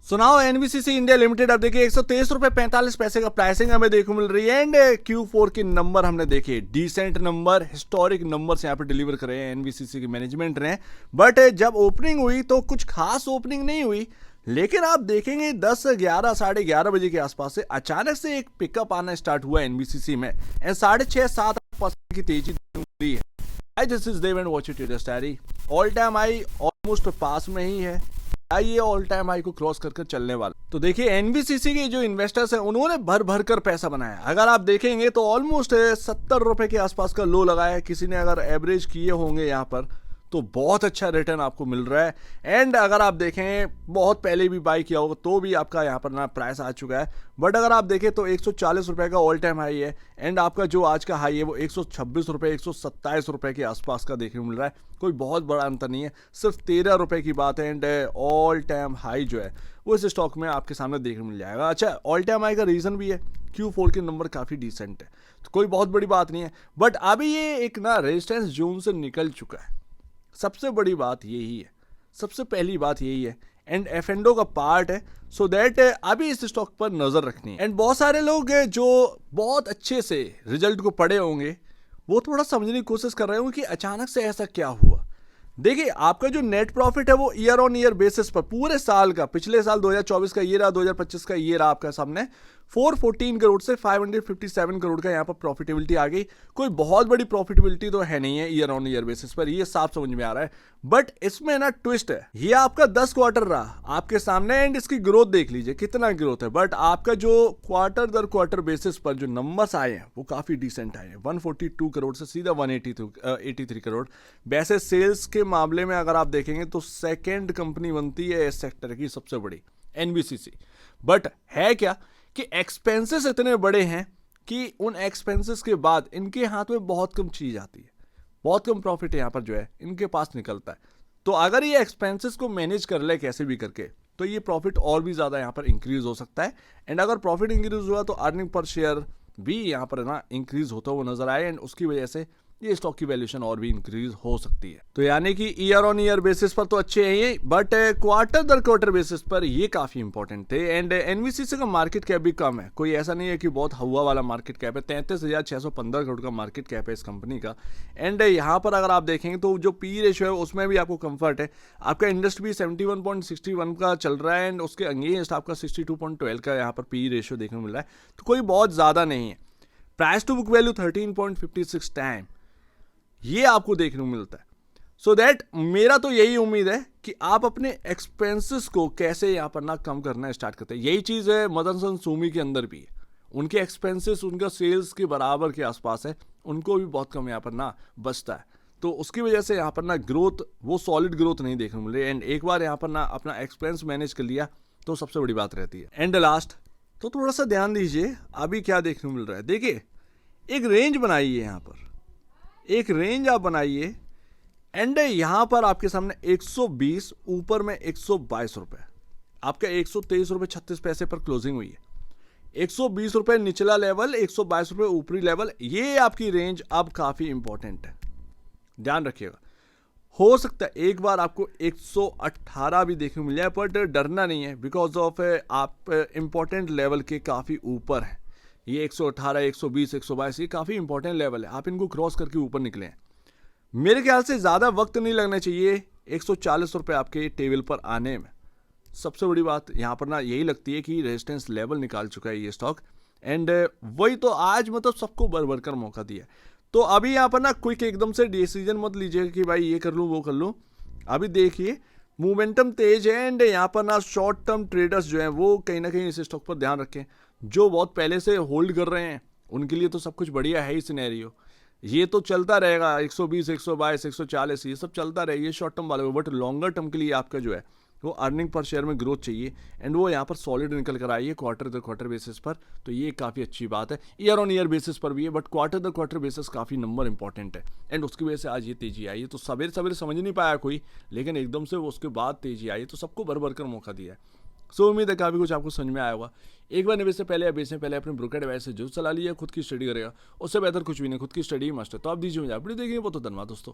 सुनाओ NBCC India limited अब देखिए 123 रुपए 45 पैसे का प्राइसिंग हमें देखने को मिल रही है। एंड Q4 के नंबर हमने देखे, डिसेंट नंबर, हिस्टोरिक नंबर्स यहाँ पर डिलीवर करे हैं एनबीसीसी की मैनेजमेंट ने। बट जब ओपनिंग हुई तो कुछ खास ओपनिंग नहीं हुई, लेकिन आप देखेंगे 10, 11, साढ़े 11 बजे के आसपास से अचानक से एक पिकअप आना स्टार्ट हुआ एनबीसीसी में एंड 6.5-7% की तेजी देखने को मिली है। Hi, this is Dev and watch it Traders Diary। All time high almost पास में ही है, ये ऑल टाइम हाई को क्रॉस कर चलने वाला। तो देखिए एनबीसीसी के जो इन्वेस्टर्स हैं उन्होंने भर भर कर पैसा बनाया। अगर आप देखेंगे तो ऑलमोस्ट 70 रुपए के आसपास का लो लगाया है किसी ने। अगर एवरेज किए होंगे यहाँ पर तो बहुत अच्छा रिटर्न आपको मिल रहा है। एंड अगर आप देखें बहुत पहले भी बाई किया होगा तो भी आपका यहाँ पर ना प्राइस आ चुका है। बट अगर आप देखें तो 140 रुपए का ऑल टाइम हाई है एंड आपका जो आज का हाई है वो 126 रुपए 127 रुपए के आसपास का देखने को मिल रहा है। कोई बहुत बड़ा अंतर नहीं है, सिर्फ 13 रुपए की बात है। एंड ऑल टाइम हाई जो है वो इस स्टॉक में आपके सामने देखने को मिल जाएगा। अच्छा, ऑल टाइम हाई का रीज़न भी है Q4 के नंबर काफ़ी डिसेंट है, तो कोई बहुत बड़ी बात नहीं है। बट अभी ये एक ना रेजिस्टेंस जोन से निकल चुका है। सबसे बड़ी बात यही है, सबसे पहली बात यही है। एंड एफएनडो का पार्ट है, सो दैट अभी इस स्टॉक पर नजर रखनी है। एंड बहुत सारे लोग जो बहुत अच्छे से रिजल्ट को पढ़े होंगे वो थोड़ा समझने की कोशिश कर रहे होंगे कि अचानक से ऐसा क्या हुआ। देखिए आपका जो नेट प्रॉफिट है वो ईयर ऑन ईयर बेसिस पर पूरे साल का, पिछले साल 2024 का ये रहा, 2025 का ये रहा आपका सामने 414 करोड़ से 557 करोड़ का यहाँ पर प्रॉफिटेबिलिटी आ गई। कोई बहुत बड़ी प्रॉफिटेबिलिटी तो है नहीं है ईयर ऑन ईयर बेसिस पर, ये साफ समझ में आ रहा है। बट इसमें ना ट्विस्ट है, ये आपका 10 क्वार्टर रहा आपके सामने एंड इसकी ग्रोथ देख लीजिए कितना ग्रोथ है। बट आपका जो क्वार्टर दर क्वार्टर बेसिस पर जो नंबर्स आए हैं वो काफी डिसेंट आए हैं। 142 करोड़ से सीधा 183 करोड़। वैसे सेल्स के मामले में अगर आप देखेंगे तो सेकेंड कंपनी बनती है इस सेक्टर की सबसे बड़ी, एनबीसीसी। बट है क्या कि एक्सपेंसेस इतने बड़े हैं कि उन एक्सपेंसेस के बाद इनके हाथ में बहुत कम चीज आती है, बहुत कम प्रॉफिट यहाँ पर जो है इनके पास निकलता है। तो अगर ये एक्सपेंसेस को मैनेज कर ले कैसे भी करके तो ये प्रॉफिट और भी ज़्यादा यहाँ पर इंक्रीज हो सकता है। एंड अगर प्रॉफिट इंक्रीज हुआ तो अर्निंग पर शेयर भी यहाँ पर ना इंक्रीज होता हुआ नजर आए एंड उसकी वजह से ये स्टॉक की वैल्यूएशन और भी इंक्रीज हो सकती है। तो यानी कि ईयर ऑन ईयर बेसिस पर तो अच्छे हैं ये, बट क्वार्टर दर क्वार्टर बेसिस पर ये काफी इंपॉर्टेंट थे। एंड एनबीसीसी का मार्केट कैप भी कम है, कोई ऐसा नहीं है कि बहुत हवा वाला मार्केट कैप है। 33,615 करोड़ का मार्केट कैप है इस कंपनी का। एंड यहाँ पर अगर आप देखेंगे तो जो पी रेशियो है उसमें भी आपको कंफर्ट है। आपका इंडस्ट भी 71.61 का चल रहा है एंड उसके अगेंस्ट आपका 62.12 का यहाँ पर पी रेशियो देखने को मिल रहा है, तो कोई बहुत ज्यादा नहीं है। Price to book value 13.56 time ये आपको देखने को मिलता है। सो दैट मेरा तो यही उम्मीद है कि आप अपने एक्सपेंसेस को कैसे यहाँ पर ना कम करना स्टार्ट करते हैं। यही चीज़ है मदनसन सूमी के अंदर भी है, उनके एक्सपेंसेस उनका सेल्स के बराबर के आसपास है, उनको भी बहुत कम यहाँ पर ना बचता है। तो उसकी वजह से यहाँ पर ना ग्रोथ, वो सॉलिड ग्रोथ नहीं देखने को मिल रही। एंड एक बार यहाँ पर ना अपना एक्सपेंस मैनेज कर लिया तो सबसे बड़ी बात रहती है। एंड लास्ट तो थोड़ा सा ध्यान दीजिए अभी क्या देखने को मिल रहा है। देखिए एक रेंज बनाइए, यहाँ पर एक रेंज आप बनाइए एंड यहां पर आपके सामने 120, ऊपर में 122 रुपए, आपका 123 रुपए 36 पैसे पर क्लोजिंग हुई है। 120 रुपए निचला लेवल, 122 रुपए ऊपरी लेवल, ये आपकी रेंज अब काफी इंपॉर्टेंट है, ध्यान रखिएगा। हो सकता है एक बार आपको 118 भी देखने को मिल जाए, बट डरना नहीं है बिकॉज ऑफ आप इंपॉर्टेंट लेवल के काफी ऊपर है। ये 118, 120, 122 ये काफ़ी इंपॉर्टेंट लेवल है, आप इनको क्रॉस करके ऊपर निकले हैं। मेरे ख्याल से ज़्यादा वक्त नहीं लगना चाहिए 140 रुपये आपके टेबल पर आने में। सबसे बड़ी बात यहाँ पर ना यही लगती है कि रेजिस्टेंस लेवल निकाल चुका है ये स्टॉक। एंड वही तो आज मतलब सबको भर भर कर मौका दिया। तो अभी यहाँ पर ना क्विक एकदम से डिसीजन मत लीजिएगा कि भाई ये कर लूँ वो कर लूँ। अभी देखिए मोमेंटम तेज है एंड यहाँ पर ना शॉर्ट टर्म ट्रेडर्स जो हैं वो कहीं ना कहीं इस स्टॉक पर ध्यान रखें। जो बहुत पहले से होल्ड कर रहे हैं उनके लिए तो सब कुछ बढ़िया है ही सिनेरियो, ये तो चलता रहेगा 120, 122, 140 ये सब चलता रहेगा शॉर्ट टर्म वाले को। बट लॉन्गर टर्म के लिए आपका जो है वो अर्निंग पर शेयर में ग्रोथ चाहिए एंड वो यहाँ पर सॉलिड निकल कर आई है क्वार्टर दर क्वार्टर बेसिस पर, तो ये काफ़ी अच्छी बात है। ईयर ऑन ईयर बेसिस पर भी है बट क्वार्टर दर क्वार्टर बेसिस काफ़ी नंबर इंपॉर्टेंट है एंड उसकी वजह से आज ये तेजी आई है। तो सवेरे सवेरे समझ नहीं पाया कोई, लेकिन एकदम से उसके बाद तेजी आई तो सबको भर भर कर मौका दिया है। सो उम्मीद है काफ़ी कुछ आपको समझ में आया होगा। एक बार निवेश से पहले या बेचने पहले अपने ब्रोकर डिवाइस से जो सलाह लिया खुद की स्टडी करेगा, उससे बेहतर कुछ भी नहीं, खुद की स्टडी मस्ट है। तो आप दीजिए मुझे, आप वीडियो देखिए, बहुत धन्यवाद दोस्तों।